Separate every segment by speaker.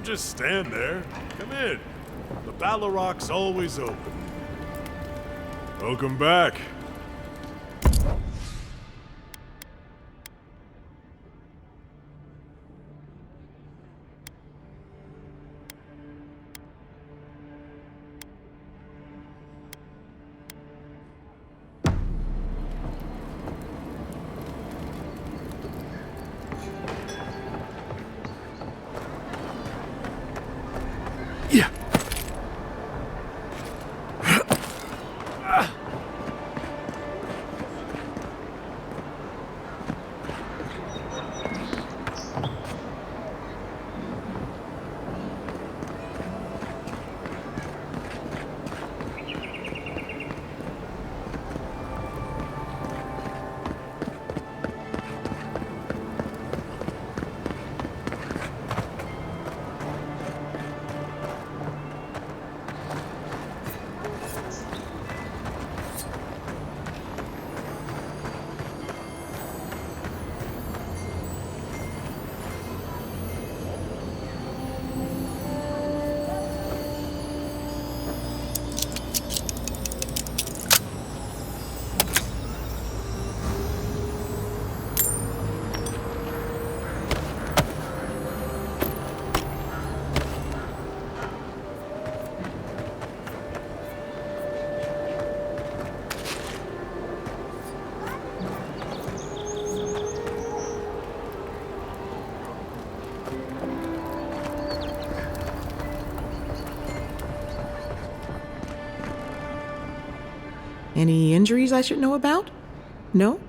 Speaker 1: just stand there. Come in. The Ballaroc's always open. Welcome back. Yeah.
Speaker 2: Any injuries I should know about? No?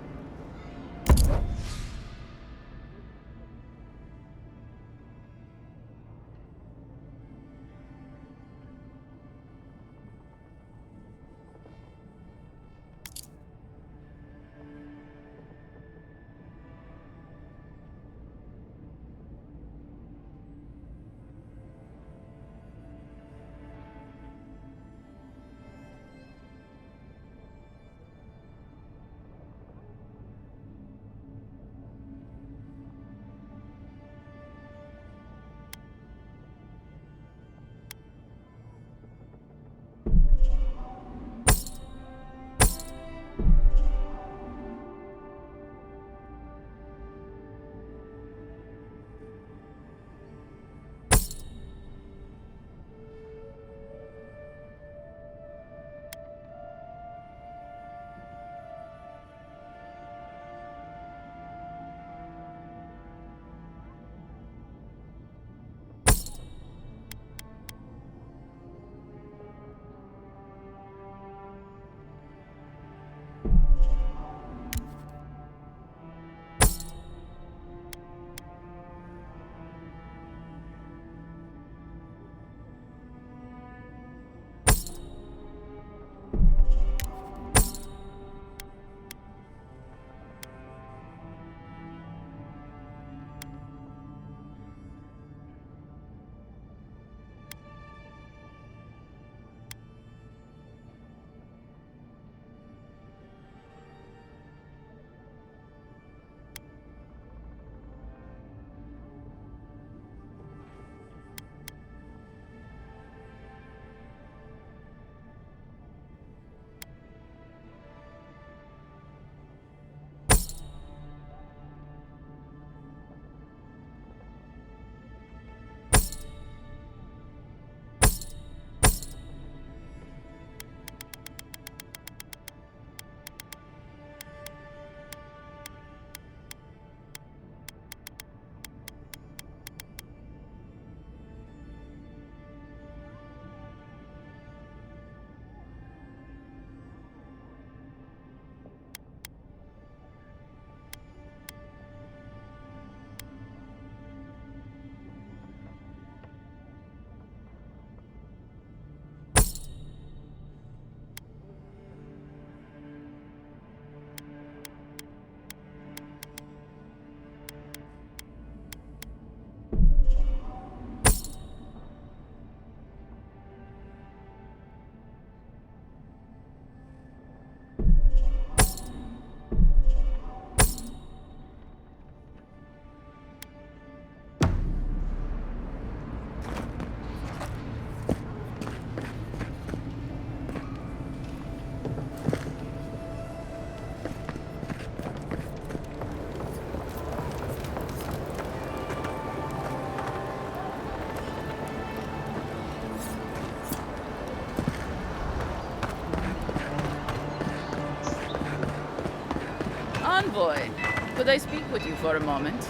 Speaker 3: Envoy. Could I speak with you for a moment?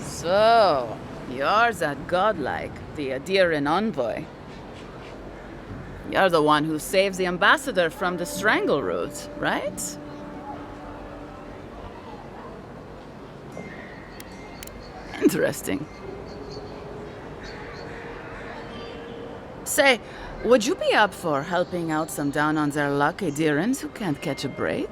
Speaker 3: So, you're that godlike, the Adiran Envoy. You're the one who saves the ambassador from the strangle root, right? Interesting. Say, would you be up for helping out some down-on-their-luck Adirans who can't catch a break?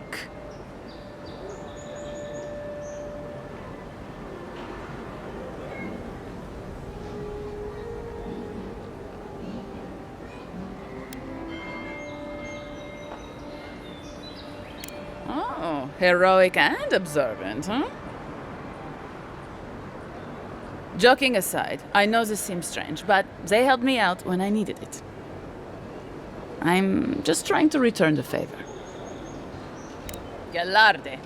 Speaker 3: Oh, heroic and observant, huh? Joking aside, I know this seems strange, but they helped me out when I needed it. I'm just trying to return the favor. Galarde.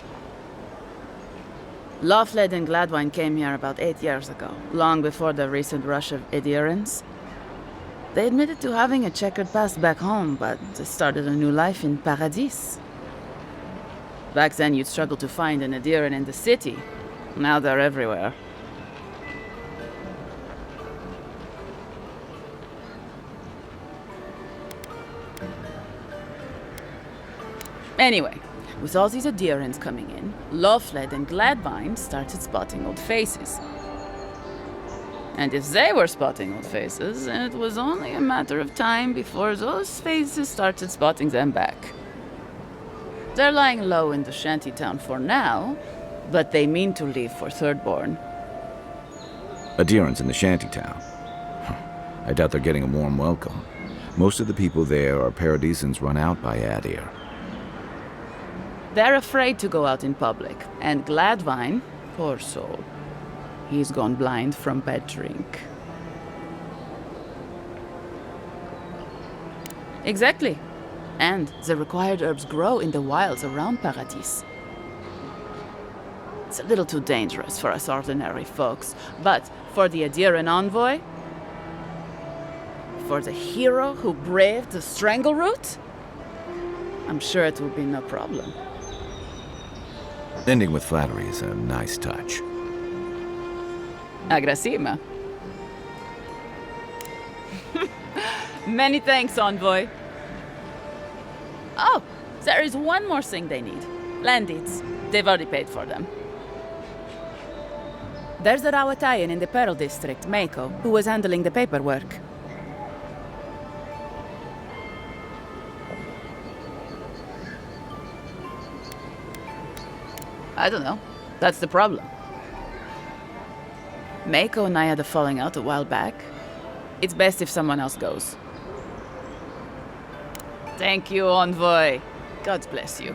Speaker 3: Lofled and Gladwine came here about 8 years ago, long before the recent rush of adherents. They admitted to having a checkered past back home, but they started a new life in Paradis. Back then, you'd struggle to find an adherent in the city. Now they're everywhere. Anyway, with all these adherents coming in, Lofled and Gladwine started spotting old faces. And if they were spotting old faces, it was only a matter of time before those faces started spotting them back. They're lying low in the shantytown for now, but they mean to leave for Thirdborn.
Speaker 4: Adherents in the shantytown? I doubt they're getting a warm welcome. Most of the people there are Paradisans run out by Adir.
Speaker 3: They're afraid to go out in public, and Gladwine, poor soul, he's gone blind from bad drink. Exactly. And the required herbs grow in the wilds around Paradis. It's a little too dangerous for us ordinary folks, but for the Adiran Envoy, for the hero who braved the strangle root, I'm sure it will be no problem.
Speaker 4: Ending with flattery is a nice touch.
Speaker 3: Agrasima. Many thanks, Envoy. Oh, there is one more thing they need. Land deeds. They've already paid for them. There's a Rawatayan in the Pearl District, Mako, who was handling the paperwork. I don't know. That's the problem. Mako and I had a falling out a while back. It's best if someone else goes. Thank you, Envoy. God bless you.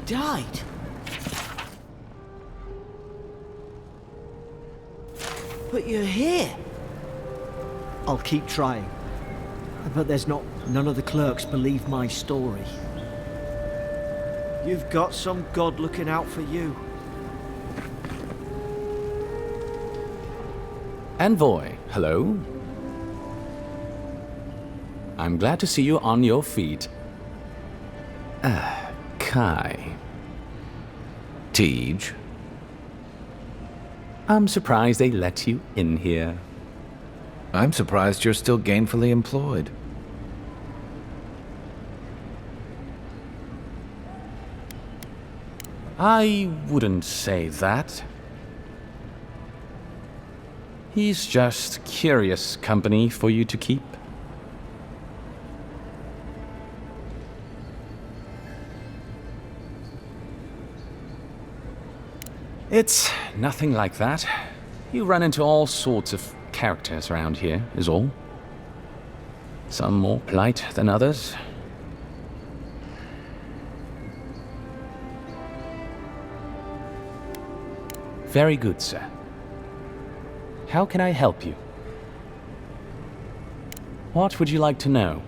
Speaker 5: Died. But you're here. I'll keep trying. But there's none of the clerks believe my story. You've got some god looking out for you.
Speaker 6: Envoy, hello. I'm glad to see you on your feet. Kai.
Speaker 4: Tej.
Speaker 6: I'm surprised they let you in here.
Speaker 4: I'm surprised you're still gainfully employed.
Speaker 6: I wouldn't say that. He's just curious company for you to keep. It's nothing like that. You run into all sorts of characters around here, is all. Some more polite than others. Very good, sir. How can I help you? What would you like to know?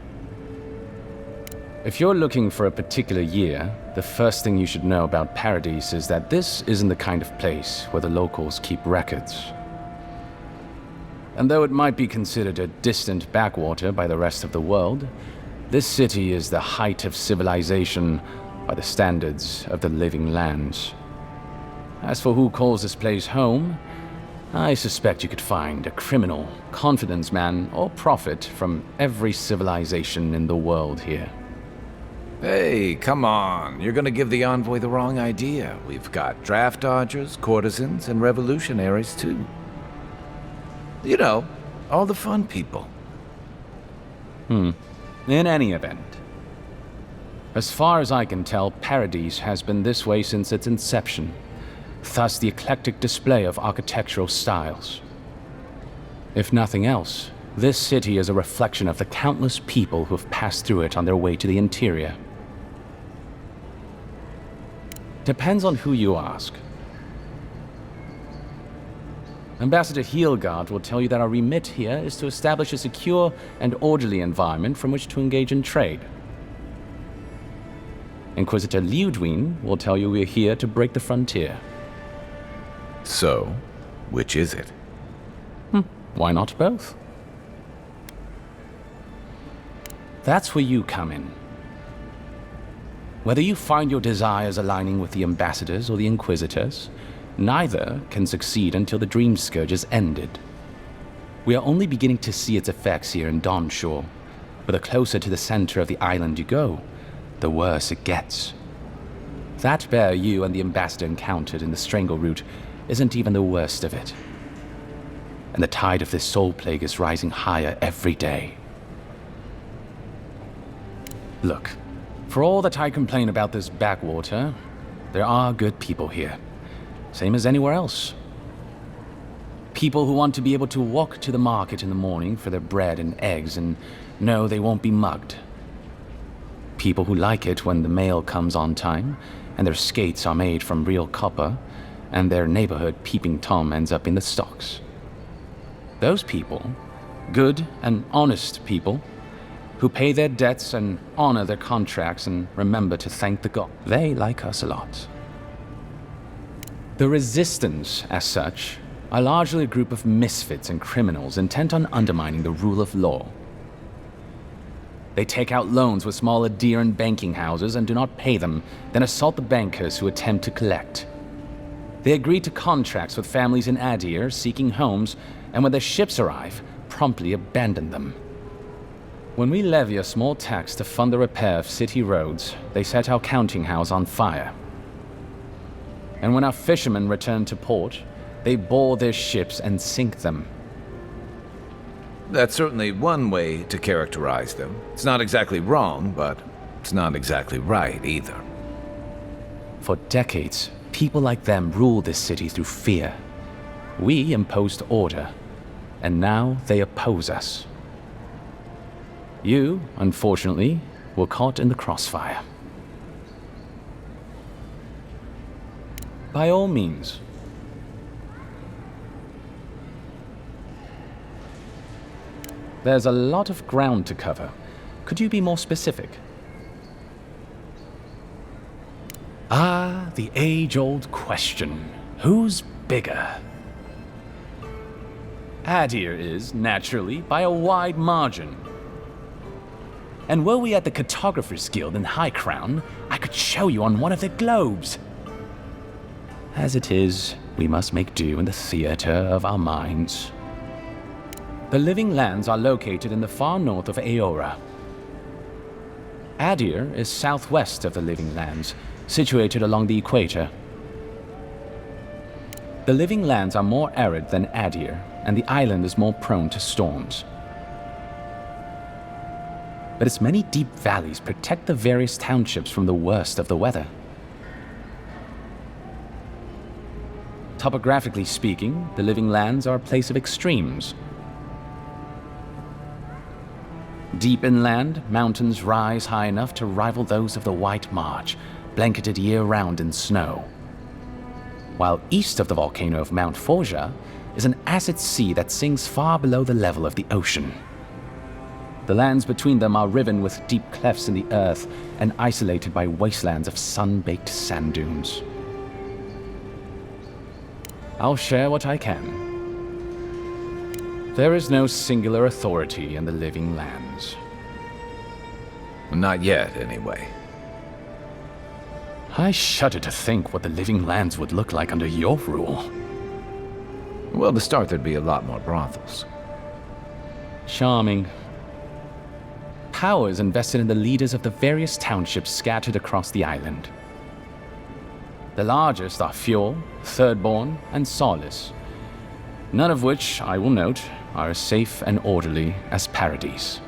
Speaker 6: If you're looking for a particular year, the first thing you should know about Paradise is that this isn't the kind of place where the locals keep records. And though it might be considered a distant backwater by the rest of the world, this city is the height of civilization by the standards of the living lands. As for who calls this place home, I suspect you could find a criminal, confidence man, or prophet from every civilization in the world here.
Speaker 4: Hey, come on. You're gonna give the envoy the wrong idea. We've got draft dodgers, courtesans, and revolutionaries, too. You know, all the fun people.
Speaker 6: In any event, as far as I can tell, Paradise has been this way since its inception. Thus the eclectic display of architectural styles. If nothing else, this city is a reflection of the countless people who have passed through it on their way to the interior. Depends on who you ask. Ambassador Heelgard will tell you that our remit here is to establish a secure and orderly environment from which to engage in trade. Inquisitor Liudwin will tell you we're here to break the frontier.
Speaker 4: So, which is it?
Speaker 6: Why not both? That's where you come in. Whether you find your desires aligning with the ambassadors or the inquisitors, neither can succeed until the Dream Scourge is ended. We are only beginning to see its effects here in Dawnshore, but the closer to the center of the island you go, the worse it gets. That bear you and the ambassador encountered in the Strangle Route isn't even the worst of it. And the tide of this soul plague is rising higher every day. Look, for all that I complain about this backwater, there are good people here. Same as anywhere else. People who want to be able to walk to the market in the morning for their bread and eggs and know they won't be mugged. People who like it when the mail comes on time and their skates are made from real copper and their neighborhood peeping Tom ends up in the stocks. Those people, good and honest people, who pay their debts and honor their contracts and remember to thank the god, they like us a lot. The Resistance, as such, are largely a group of misfits and criminals intent on undermining the rule of law. They take out loans with small Adiran banking houses and do not pay them, then assault the bankers who attempt to collect. They agree to contracts with families in Adir seeking homes, and when their ships arrive, promptly abandon them. When we levy a small tax to fund the repair of city roads, they set our counting house on fire. And when our fishermen return to port, they board their ships and sink them.
Speaker 4: That's certainly one way to characterize them. It's not exactly wrong, but it's not exactly right either.
Speaker 6: For decades, people like them ruled this city through fear. We imposed order, and now they oppose us. You, unfortunately, were caught in the crossfire. By all means. There's a lot of ground to cover. Could you be more specific? Ah, the age-old question. Who's bigger? Adir is, naturally, by a wide margin. And were we at the Cartographers Guild in High Crown, I could show you on one of their globes. As it is, we must make do in the theater of our minds. The Living Lands are located in the far north of AORUS. Adir is southwest of the Living Lands, situated along the equator. The Living Lands are more arid than Adir, and the island is more prone to storms. But its many deep valleys protect the various townships from the worst of the weather. Topographically speaking, the Living Lands are a place of extremes. Deep inland, mountains rise high enough to rival those of the White March, blanketed year-round in snow. While east of the volcano of Mount Forja is an acid sea that sinks far below the level of the ocean. The lands between them are riven with deep clefts in the earth and isolated by wastelands of sun-baked sand dunes. I'll share what I can. There is no singular authority in the Living Lands.
Speaker 4: Not yet, anyway.
Speaker 6: I shudder to think what the Living Lands would look like under your rule.
Speaker 4: Well, to start, there'd be a lot more brothels.
Speaker 6: Charming. Power is invested in the leaders of the various townships scattered across the island. The largest are Fjord, Thirdborn, and Solace, none of which, I will note, are as safe and orderly as Paradise.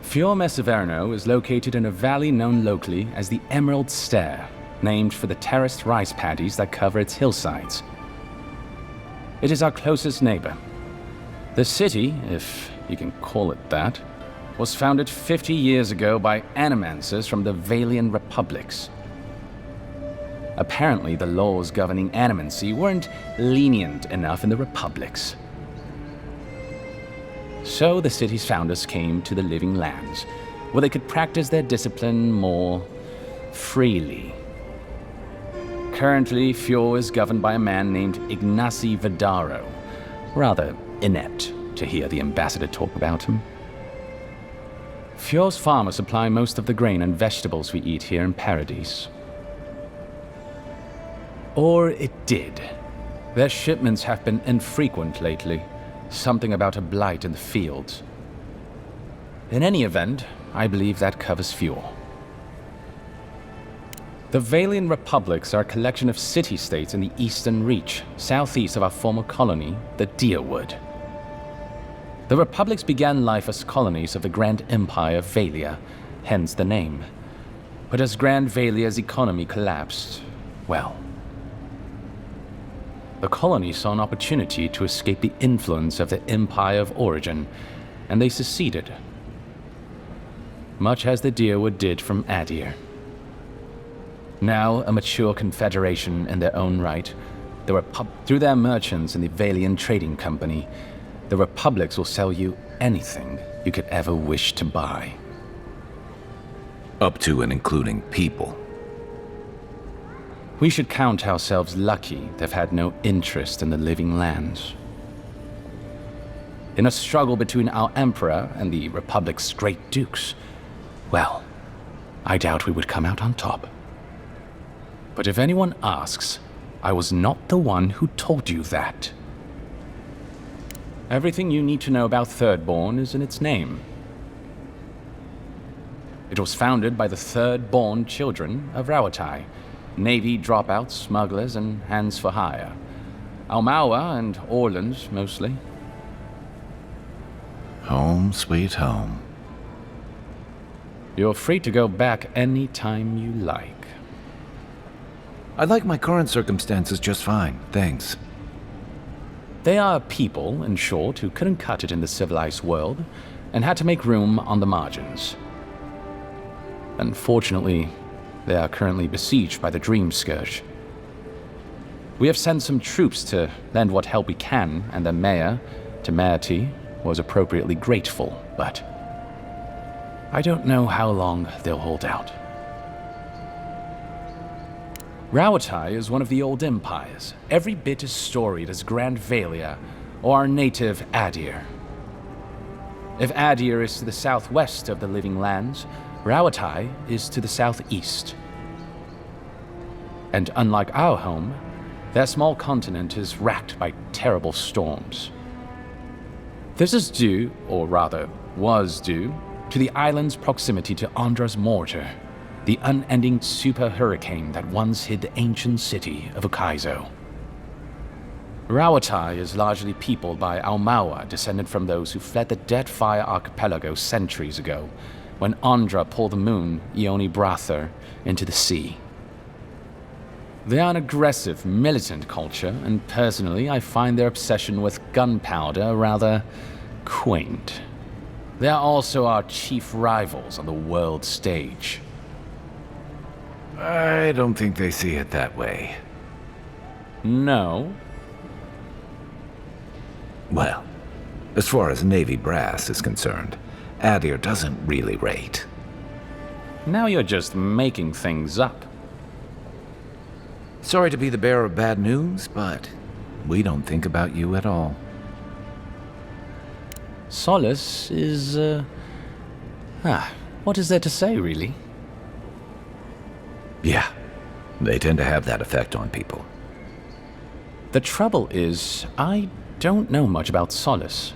Speaker 6: Fjord Messeverno is located in a valley known locally as the Emerald Stair, named for the terraced rice paddies that cover its hillsides. It is our closest neighbor. The city, if you can call it that, was founded 50 years ago by animancers from the Valian republics. Apparently, the laws governing animancy weren't lenient enough in the republics. So the city's founders came to the Living Lands, where they could practice their discipline more freely. Currently, Fjord is governed by a man named Ignacy Vidaro. Rather inept to hear the ambassador talk about him. Fjord's farmers supply most of the grain and vegetables we eat here in Paradise. Or it did. Their shipments have been infrequent lately. Something about a blight in the fields. In any event, I believe that covers Fjord. The Valian republics are a collection of city-states in the Eastern Reach, southeast of our former colony, the Deerwood. The republics began life as colonies of the Grand Empire of Valia, hence the name. But as Grand Valia's economy collapsed, well, the colony saw an opportunity to escape the influence of the Empire of Origin, and they seceded. Much as the Deerwood did from Adir. Now a mature confederation in their own right, through their merchants in the Valian Trading Company, the republics will sell you anything you could ever wish to buy.
Speaker 4: Up to and including people.
Speaker 6: We should count ourselves lucky they've had no interest in the Living Lands. In a struggle between our Emperor and the Republic's great dukes, well, I doubt we would come out on top. But if anyone asks, I was not the one who told you that. Everything you need to know about Thirdborn is in its name. It was founded by the third-born children of Rawatai, Navy dropouts, smugglers, and hands for hire. Almawa and Orland, mostly.
Speaker 4: Home, sweet home.
Speaker 6: You're free to go back any time you like.
Speaker 4: I like my current circumstances just fine, thanks.
Speaker 6: They are people, in short, who couldn't cut it in the civilized world, and had to make room on the margins. Unfortunately, they are currently besieged by the Dream Scourge. We have sent some troops to lend what help we can, and the mayor, Temerity, was appropriately grateful, but I don't know how long they'll hold out. Rauatai is one of the old empires, every bit as storied as Grand Valia or our native Adir. If Adir is to the southwest of the Living Lands, Rauatai is to the southeast. And unlike our home, that small continent is racked by terrible storms. This is due, or rather, was due, to the island's proximity to Andra's mortar, the unending super hurricane that once hid the ancient city of Ukaizo. Rauatai is largely peopled by Aumaua, descended from those who fled the Deadfire Archipelago centuries ago, when Andra pulled the moon, Ioni Brather, into the sea. They are an aggressive, militant culture, and personally I find their obsession with gunpowder rather quaint. They are also our chief rivals on the world stage.
Speaker 4: I don't think they see it that way.
Speaker 6: No?
Speaker 4: Well, as far as Navy brass is concerned, Adir doesn't really rate.
Speaker 6: Now you're just making things up.
Speaker 4: Sorry to be the bearer of bad news, but we don't think about you at all.
Speaker 6: Solace is, what is there to say, really?
Speaker 4: Yeah, they tend to have that effect on people.
Speaker 6: The trouble is, I don't know much about Solace.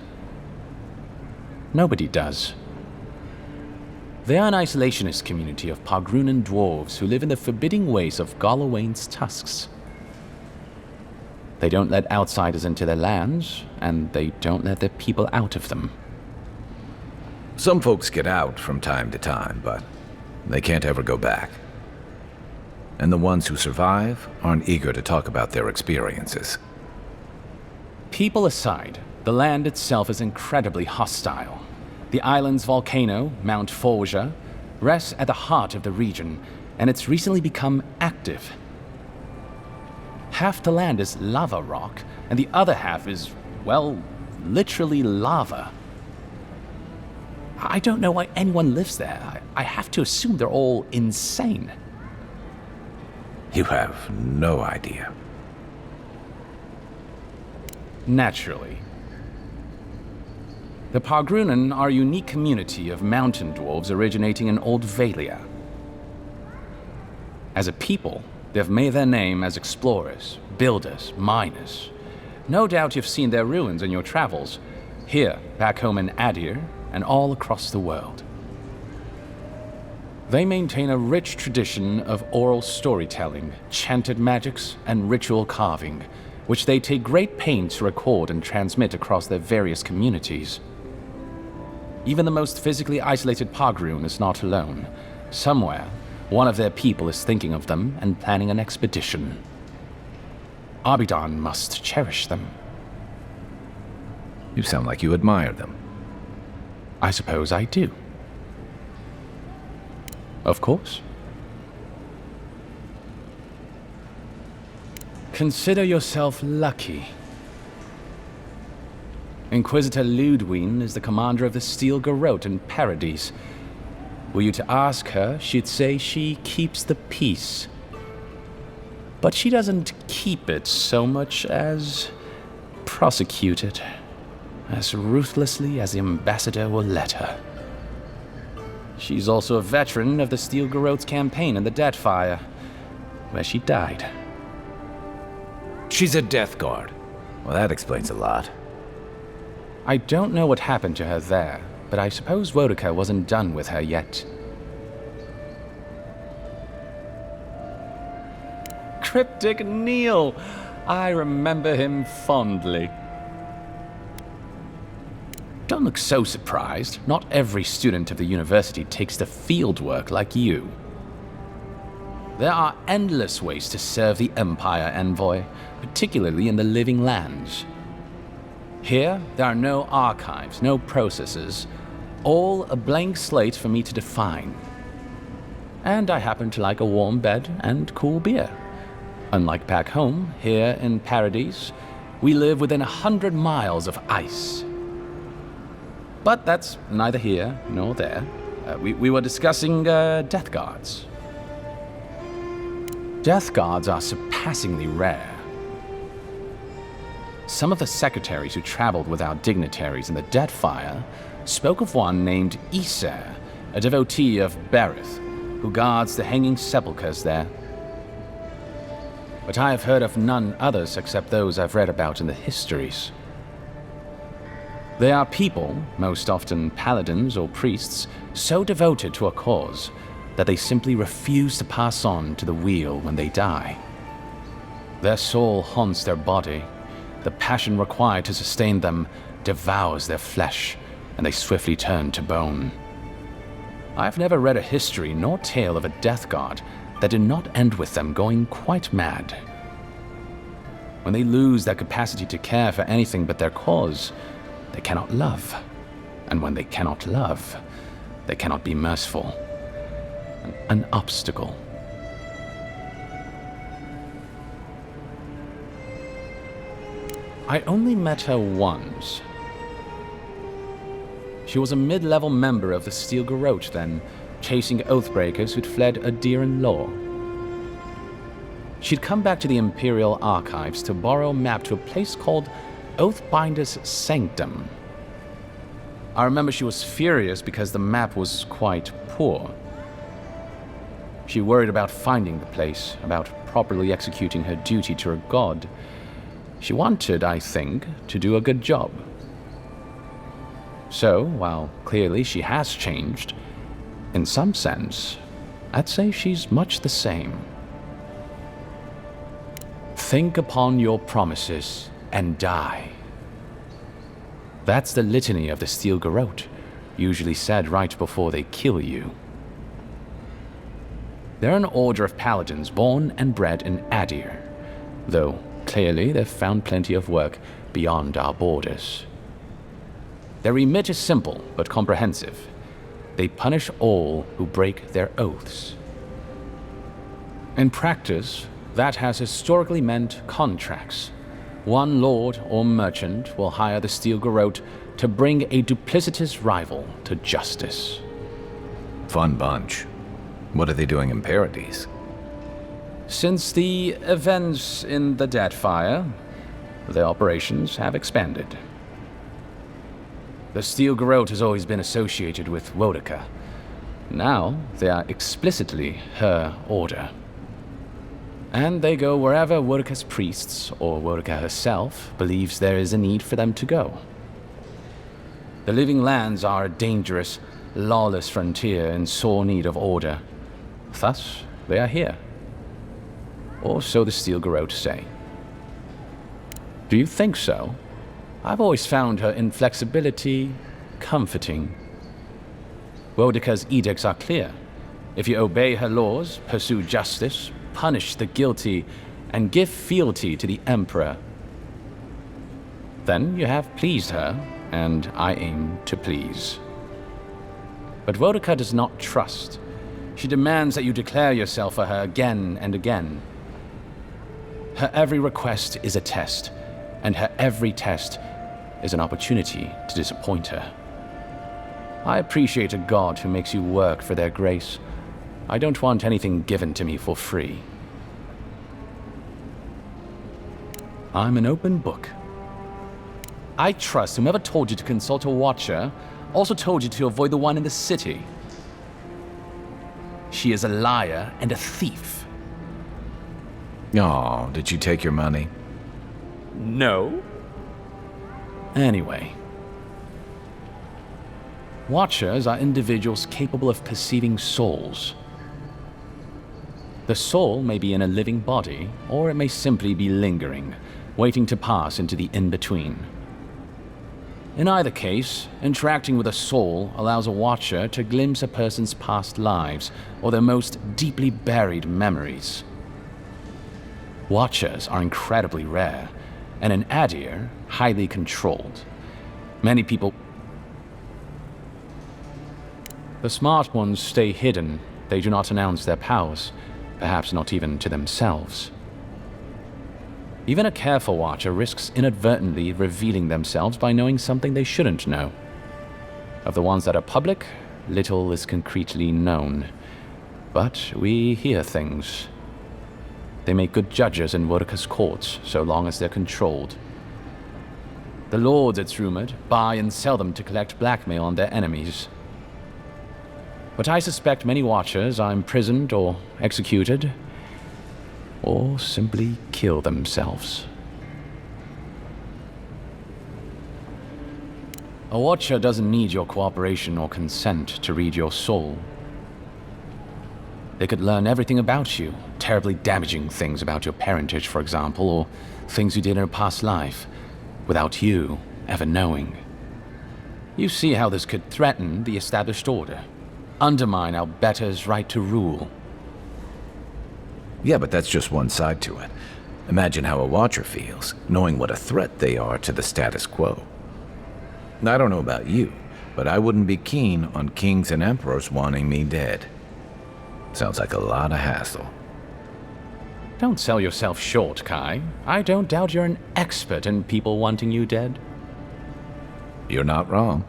Speaker 6: Nobody does. They are an isolationist community of Pagrunan dwarves who live in the forbidding ways of Galawain's tusks. They don't let outsiders into their lands, and they don't let their people out of them.
Speaker 4: Some folks get out from time to time, but they can't ever go back. And the ones who survive aren't eager to talk about their experiences.
Speaker 6: People aside, the land itself is incredibly hostile. The island's volcano, Mount Forja, rests at the heart of the region, and it's recently become active. Half the land is lava rock, and the other half is, well, literally lava. I don't know why anyone lives there. I have to assume they're all insane.
Speaker 4: You have no idea.
Speaker 6: Naturally. The Pagrunan are a unique community of mountain dwarves originating in Old Valia. As a people, they've made their name as explorers, builders, miners. No doubt you've seen their ruins in your travels, here, back home in Adir, and all across the world. They maintain a rich tradition of oral storytelling, chanted magics, and ritual carving, which they take great pains to record and transmit across their various communities. Even the most physically isolated Pagrun is not alone. Somewhere, one of their people is thinking of them and planning an expedition. Abidan must cherish them.
Speaker 4: You sound like you admire them.
Speaker 6: I suppose I do. Of course. Consider yourself lucky. Inquisitor Ludwine is the commander of the Steel Garrote in Paradise. Were you to ask her, she'd say she keeps the peace. But she doesn't keep it so much as prosecute it, as ruthlessly as the ambassador will let her. She's also a veteran of the Steel Garrote's campaign in the Deadfire, where she died.
Speaker 4: She's a Death Guard. Well, that explains a lot.
Speaker 6: I don't know what happened to her there, but I suppose Wodaka wasn't done with her yet. Cryptic Neil! I remember him fondly. Don't look so surprised. Not every student of the university takes to field work like you. There are endless ways to serve the Empire, Envoy, particularly in the Living Lands. Here, there are no archives, no processes, all a blank slate for me to define. And I happen to like a warm bed and cool beer. Unlike back home, here in Paradise, we live within 100 miles of ice. But that's neither here nor there. We were discussing Death Guards. Death Guards are surpassingly rare. Some of the secretaries who traveled with our dignitaries in the Deathfire spoke of one named Iser, a devotee of Berith, who guards the hanging sepulchres there. But I have heard of none others except those I've read about in the histories. They are people, most often paladins or priests, so devoted to a cause that they simply refuse to pass on to the wheel when they die. Their soul haunts their body. The passion required to sustain them devours their flesh, and they swiftly turn to bone. I've never read a history nor tale of a death guard that did not end with them going quite mad. When they lose their capacity to care for anything but their cause, they cannot love. And when they cannot love, they cannot be merciful. An obstacle. I only met her once. She was a mid-level member of the Steel Garrote then, chasing oathbreakers who'd fled Adiran law. She'd come back to the Imperial Archives to borrow a map to a place called Oathbinder's Sanctum. I remember she was furious because the map was quite poor. She worried about finding the place, about properly executing her duty to her god. She wanted, I think, to do a good job. So, while clearly she has changed, in some sense, I'd say she's much the same. Think upon your promises and die. That's the litany of the Steel Garrote, usually said right before they kill you. They're an order of paladins born and bred in Adir, though clearly they've found plenty of work beyond our borders. Their remit is simple but comprehensive. They punish all who break their oaths. In practice, that has historically meant contracts. One lord or merchant will hire the Steel Garrote to bring a duplicitous rival to justice.
Speaker 4: Fun bunch. What are they doing in Paradise?
Speaker 6: Since the events in the Deathfire, their operations have expanded. The Steel Garrote has always been associated with Wodaka. Now, they are explicitly her order. And they go wherever Wodaka's priests, or Wodaka herself, believes there is a need for them to go. The Living Lands are a dangerous, lawless frontier in sore need of order. Thus, they are here. Or so the Steel Garrote say. Do you think so? I've always found her inflexibility comforting. Wodaka's edicts are clear. If you obey her laws, pursue justice, punish the guilty, and give fealty to the Emperor, then you have pleased her, and I aim to please. But Wodaka does not trust. She demands that you declare yourself for her again and again. Her every request is a test, and her every test is an opportunity to disappoint her. I appreciate a god who makes you work for their grace. I don't want anything given to me for free. I'm an open book. I trust whomever told you to consult a watcher also told you to avoid the one in the city. She is a liar and a thief.
Speaker 4: Oh, did you take your money?
Speaker 6: No. Anyway. Watchers are individuals capable of perceiving souls. The soul may be in a living body, or it may simply be lingering, waiting to pass into the in-between. In either case, interacting with a soul allows a watcher to glimpse a person's past lives or their most deeply buried memories. Watchers are incredibly rare, and in Adir, highly controlled. Many people... The smart ones stay hidden. They do not announce their powers, perhaps not even to themselves. Even a careful watcher risks inadvertently revealing themselves by knowing something they shouldn't know. Of the ones that are public, little is concretely known. But we hear things. They make good judges in Woedica's courts, so long as they're controlled. The lords, it's rumored, buy and sell them to collect blackmail on their enemies. But I suspect many Watchers are imprisoned or executed, or simply kill themselves. A Watcher doesn't need your cooperation or consent to read your soul. They could learn everything about you, terribly damaging things about your parentage, for example, or things you did in a past life, without you ever knowing. You see how this could threaten the established order, undermine our betters' right to rule.
Speaker 4: Yeah, but that's just one side to it. Imagine how a Watcher feels, knowing what a threat they are to the status quo. I don't know about you, but I wouldn't be keen on kings and emperors wanting me dead. Sounds like a lot of hassle.
Speaker 6: Don't sell yourself short, Kai. I don't doubt you're an expert in people wanting you dead.
Speaker 4: You're not wrong.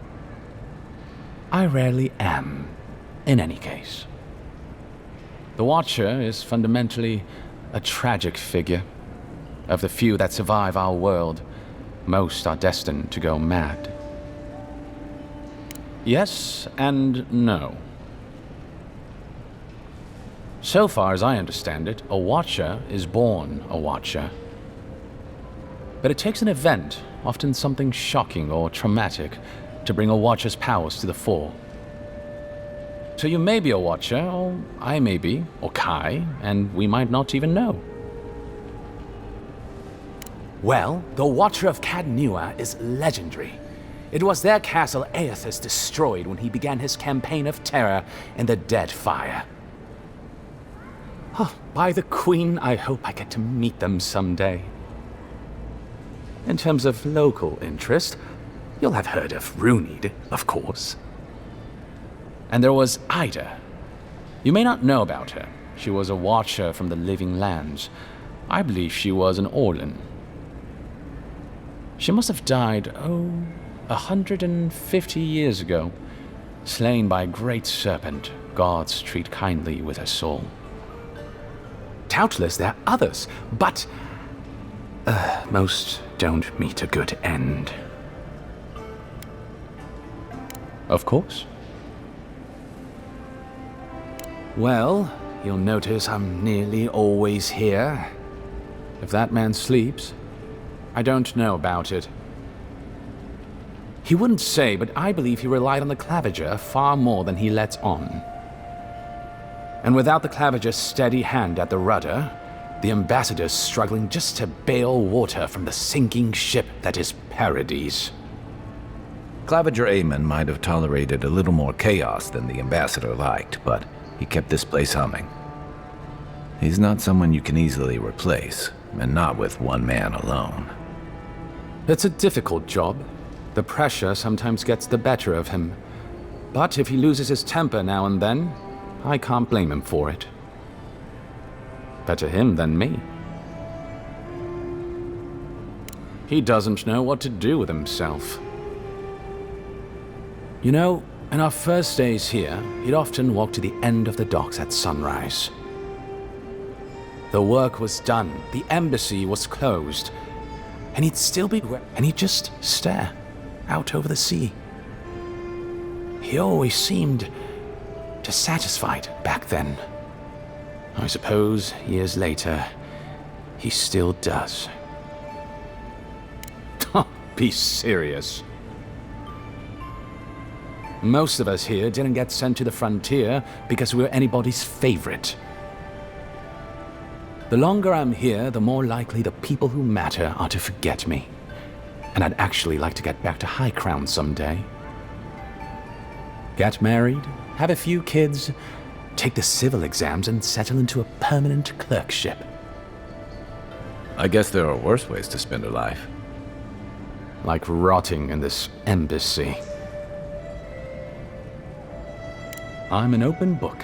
Speaker 6: I rarely am, in any case. The Watcher is fundamentally a tragic figure. Of the few that survive our world, most are destined to go mad. Yes and no. So far as I understand it, a Watcher is born a Watcher. But it takes an event, often something shocking or traumatic, to bring a Watcher's powers to the fore. So you may be a Watcher, or I may be, or Kai, and we might not even know. Well, the Watcher of Cadnua is legendary. It was their castle Aethys destroyed when he began his campaign of terror in the Dead Fire. Oh, by the Queen, I hope I get to meet them someday. In terms of local interest, you'll have heard of Runid, of course. And there was Ida. You may not know about her. She was a Watcher from the Living Lands. I believe she was an Orlan. She must have died, 150 years ago. Slain by a great serpent, gods treat kindly with her soul. Doubtless there are others, but most don't meet a good end. Of course. Well, you'll notice I'm nearly always here. If that man sleeps, I don't know about it. He wouldn't say, but I believe he relied on the Claviger far more than he lets on. And without the Claviger's steady hand at the rudder, the ambassador's struggling just to bail water from the sinking ship that is Paradise.
Speaker 4: Claviger Amon might have tolerated a little more chaos than the ambassador liked, but he kept this place humming. He's not someone you can easily replace, and not with one man alone.
Speaker 6: It's a difficult job. The pressure sometimes gets the better of him. But if he loses his temper now and then, I can't blame him for it. Better him than me. He doesn't know what to do with himself. You know, in our first days here, he'd often walk to the end of the docks at sunrise. The work was done, the embassy was closed, and he'd still be and he'd just stare out over the sea. He always seemed dissatisfied back then. I suppose, years later, he still does. Be serious. Most of us here didn't get sent to the frontier because we were anybody's favorite. The longer I'm here, the more likely the people who matter are to forget me. And I'd actually like to get back to High Crown someday. Get married, have a few kids, take the civil exams, and settle into a permanent clerkship.
Speaker 4: I guess there are worse ways to spend a life.
Speaker 6: Like rotting in this embassy. I'm an open book.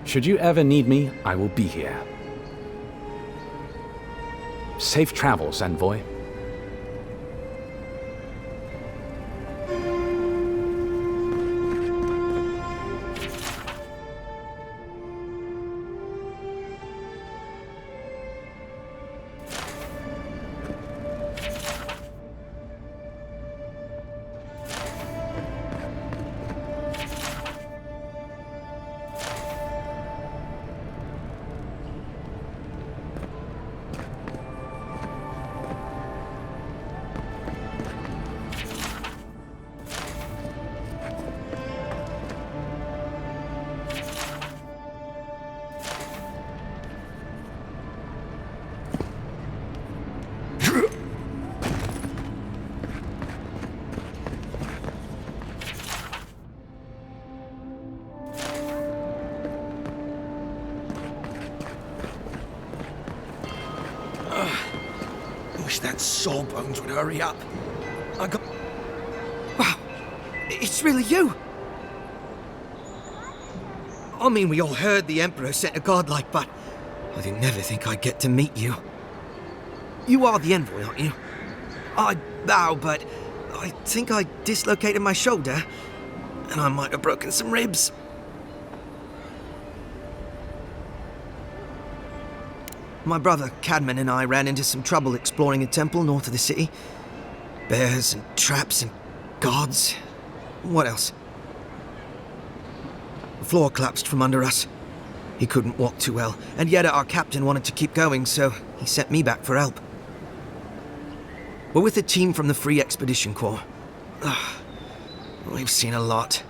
Speaker 6: Should you ever need me, I will be here. Safe travels, Envoy.
Speaker 7: that sawbones would hurry up. I got... Wow, it's really you! I mean, we all heard the Emperor sent a godlike, but I didn't never think I'd get to meet you. You are the envoy, aren't you? I bow, but I think I dislocated my shoulder, and I might have broken some ribs. My brother, Cadman, and I ran into some trouble exploring a temple north of the city. Bears and traps and guards. What else? The floor collapsed from under us. He couldn't walk too well, and yet our captain wanted to keep going, so he sent me back for help. We're with a team from the Free Expedition Corps. We've seen a lot.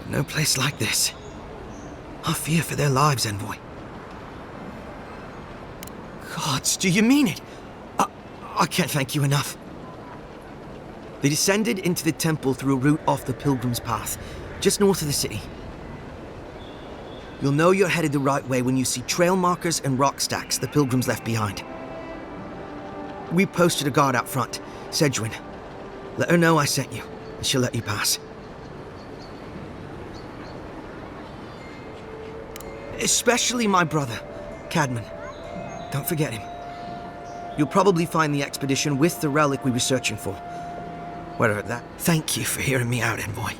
Speaker 7: No place like this. I fear for their lives, Envoy. Gods, do you mean it? I can't thank you enough. They descended into the temple through a route off the Pilgrim's Path, just north of the city. You'll know you're headed the right way when you see trail markers and rock stacks the Pilgrims left behind. We posted a guard out front, Sedgwin. Let her know I sent you, and she'll let you pass. Especially my brother, Cadman. Don't forget him. You'll probably find the expedition with the relic we were searching for. Whatever that. Thank you for hearing me out, Envoy.